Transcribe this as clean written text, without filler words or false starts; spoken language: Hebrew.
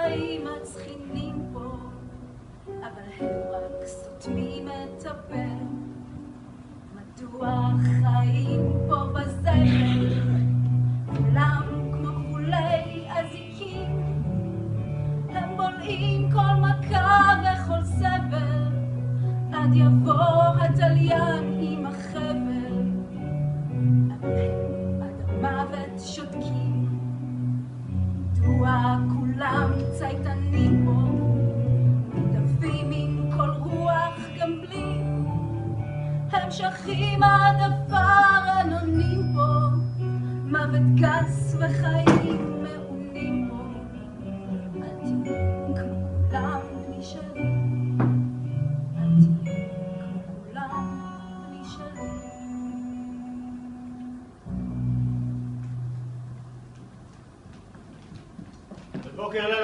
חיים מצחינים פה, אבל הם רק סותמים את הפה. מדוע חיים פה בזבל, כולם כמו גבולי אזיקים, הם בולעים כל מכה וכל סבל, עד יבוא התליין עם החבל, אבל הם עד המוות שותקים. מדוע כולם צייתנים פה, מודפים עם כל רוח גם בלי, הם שכים עד עפר ענונים פה, מוות גס וחיים מעונים פה. אל תהיו כמו כולם בני שלי, אל תהיו כמו כולם בני שלי. בוקר לילה